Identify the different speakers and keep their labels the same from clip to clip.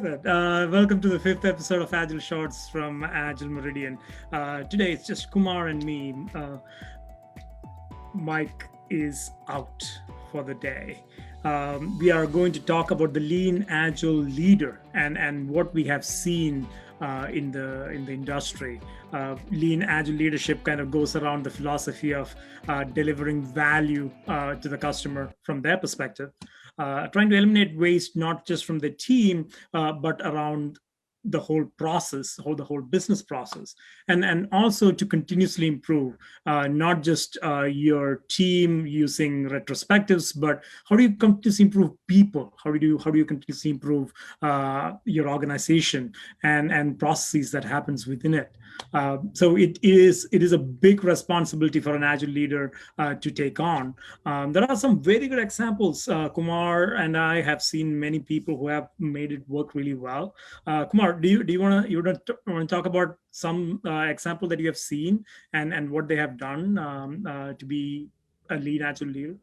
Speaker 1: it. Welcome to the fifth episode of Agile Shorts from Agile Meridian. Today it's just Kumar and me. Mike is out for the day. We are going to talk about the Lean Agile Leader and what we have seen in the industry. Lean Agile leadership kind of goes around the philosophy of delivering value to the customer from their perspective, trying to eliminate waste not just from the team but around the whole process, the whole business process, and also to continuously improve, not just your team using retrospectives, but how do you continuously improve people? How do you continuously improve your organization and processes that happens within it? So it is a big responsibility for an agile leader to take on. There are some very good examples. Kumar and I have seen many people who have made it work really well. Kumar, do you want to talk about some example that you have seen and what they have done to be a lead agile leader?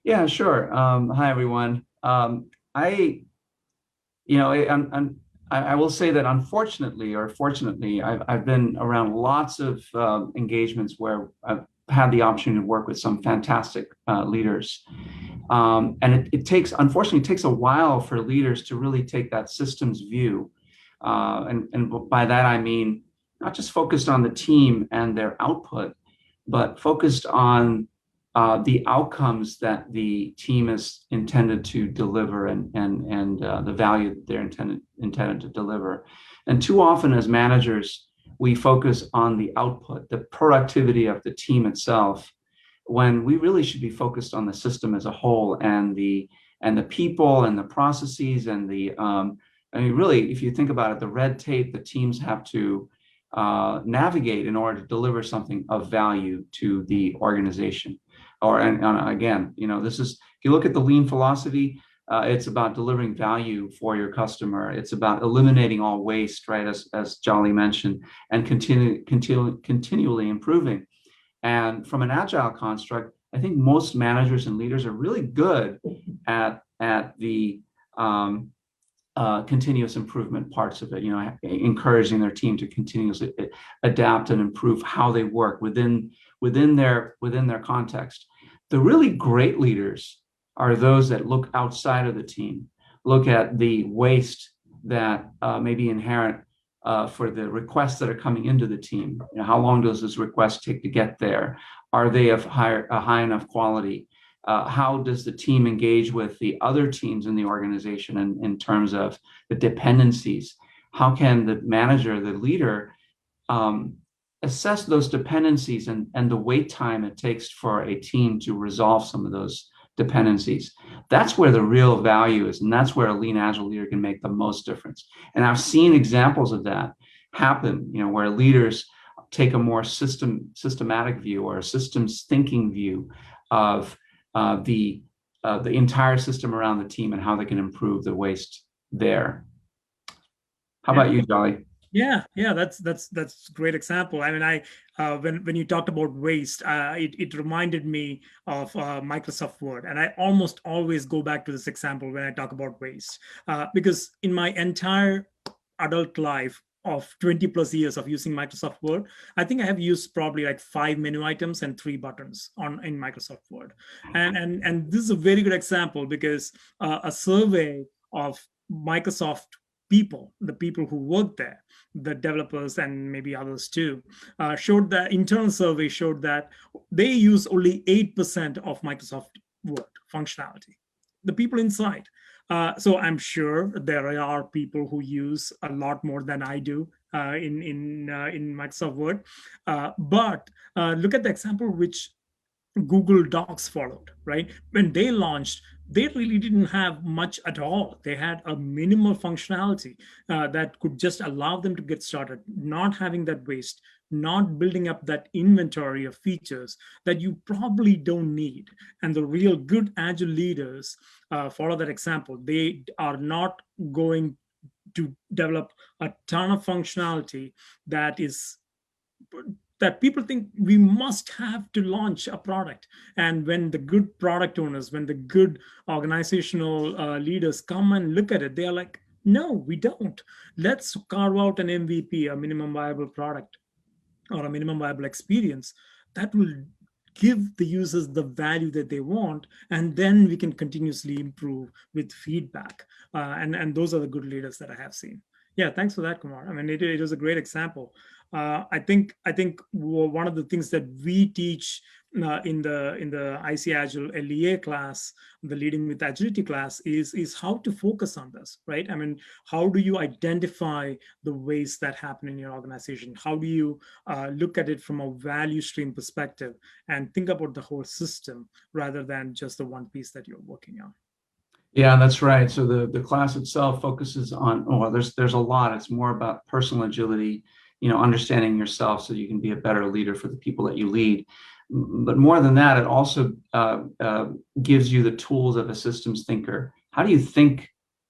Speaker 2: Yeah, sure. Hi, everyone. I will say that unfortunately or fortunately, I've been around lots of engagements where I've had the opportunity to work with some fantastic leaders. And unfortunately, it takes a while for leaders to really take that systems view. And by that, I mean, not just focused on the team and their output, but focused on the outcomes that the team is intended to deliver and the value that they're intended to deliver. And too often as managers, we focus on the output, the productivity of the team itself, when we really should be focused on the system as a whole and the people and the processes and really, if you think about it, the red tape the teams have to navigate in order to deliver something of value to the organization. And again, this is, if you look at the lean philosophy, it's about delivering value for your customer. It's about eliminating all waste, right, as Jolly mentioned, and continually improving. And from an agile construct, I think most managers and leaders are really good at the continuous improvement parts of it, encouraging their team to continuously adapt and improve how they work within their context. The really great leaders are those that look outside of the team, look at the waste that may be inherent for the requests that are coming into the team. How long does this request take to get there? Are they of high enough quality? How does the team engage with the other teams in the organization in terms of the dependencies? How can the manager, the leader, assess those dependencies and the wait time it takes for a team to resolve some of those dependencies? That's where the real value is, and that's where a lean agile leader can make the most difference. And I've seen examples of that happen, where leaders take a more systematic view or a systems thinking view of the entire system around the team and how they can improve the waste there. How about you, Jolly?
Speaker 1: Yeah, that's a great example. I mean, when you talked about waste, it reminded me of Microsoft Word, and I almost always go back to this example when I talk about waste, because in my entire adult life of 20 plus years of using Microsoft Word, I think I have used probably like 5 menu items and 3 buttons in Microsoft Word, and this is a very good example because a survey of Microsoft people, the people who work there, the developers and maybe others too, showed that internal survey showed that they use only 8% of Microsoft Word functionality, the people inside. So I'm sure there are people who use a lot more than I do in Microsoft Word. But look at the example which Google Docs followed, right? When they launched, they really didn't have much at all. They had a minimal functionality that could just allow them to get started, not having that waste, not building up that inventory of features that you probably don't need. And the real good agile leaders follow that example. They are not going to develop a ton of functionality that people think we must have to launch a product. And when the good product owners, when the good organizational leaders come and look at it, they are like, No, we don't. Let's carve out an MVP, a minimum viable product, or a minimum viable experience that will give the users the value that they want, and then we can continuously improve with feedback. And those are the good leaders that I have seen. Yeah, thanks for that, Kumar. I mean, it was a great example. I think one of the things that we teach in the IC Agile LEA class, the Leading with Agility class, is how to focus on this, right? I mean, how do you identify the ways that happen in your organization? How do you look at it from a value stream perspective and think about the whole system rather than just the one piece that you're working on?
Speaker 2: Yeah, that's right. So the class itself focuses on, well, there's a lot. It's more about personal agility, understanding yourself so you can be a better leader for the people that you lead. But more than that, it also gives you the tools of a systems thinker. How do you think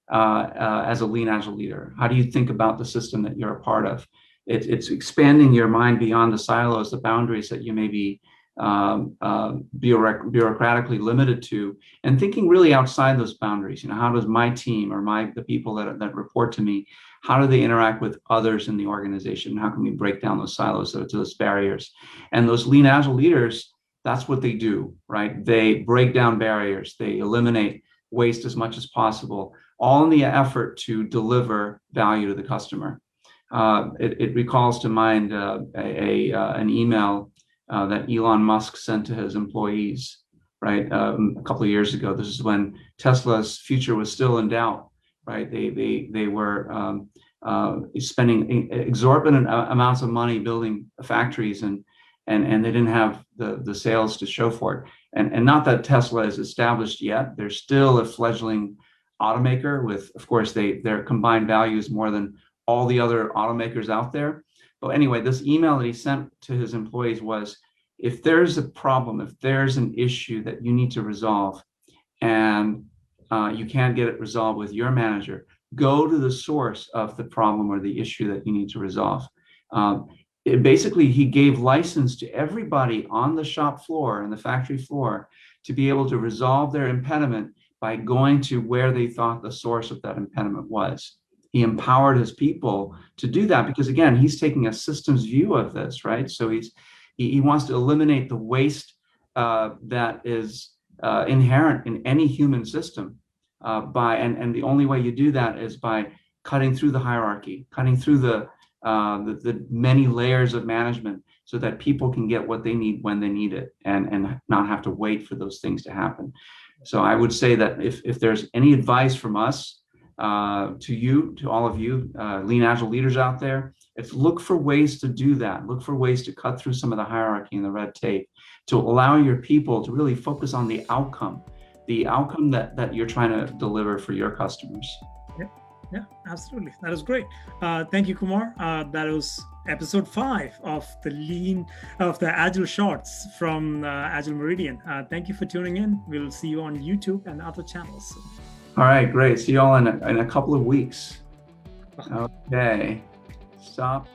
Speaker 2: as a Lean Agile leader? How do you think about the system that you're a part of? It's expanding your mind beyond the silos, the boundaries that you may be bureaucratically limited to, and thinking really outside those boundaries. How does my team or the people that report to me, how do they interact with others in the organization? How can we break down those silos, those barriers? And those Lean Agile leaders, that's what they do, right? They break down barriers, they eliminate waste as much as possible, all in the effort to deliver value to the customer. It recalls to mind an email that Elon Musk sent to his employees, right? A couple of years ago. This is when Tesla's future was still in doubt, right? They were spending exorbitant amounts of money building factories, and they didn't have the sales to show for it. And not that Tesla is established yet. They're still a fledgling automaker with, of course, their combined value is more than all the other automakers out there. But anyway, this email that he sent to his employees was, if there's a problem, if there's an issue that you need to resolve and you can't get it resolved with your manager, go to the source of the problem or the issue that you need to resolve. Basically, he gave license to everybody on the shop floor and the factory floor to be able to resolve their impediment by going to where they thought the source of that impediment was. He empowered his people to do that because, again, he's taking a systems view of this, right? So he wants to eliminate the waste that is inherent in any human system and the only way you do that is by cutting through the hierarchy, cutting through the many layers of management so that people can get what they need when they need it and not have to wait for those things to happen. So I would say that if there's any advice from us to all of you Lean Agile leaders out there, it's look for ways to do that. Look for ways to cut through some of the hierarchy and the red tape to allow your people to really focus on the outcome that you're trying to deliver for your customers.
Speaker 1: Yeah, absolutely. That was great. Thank you, Kumar. That was episode 5 of the Agile Shorts from Agile Meridian. Thank you for tuning in. We'll see you on YouTube and other channels.
Speaker 2: All right, great. See you all in a couple of weeks. Okay, stop.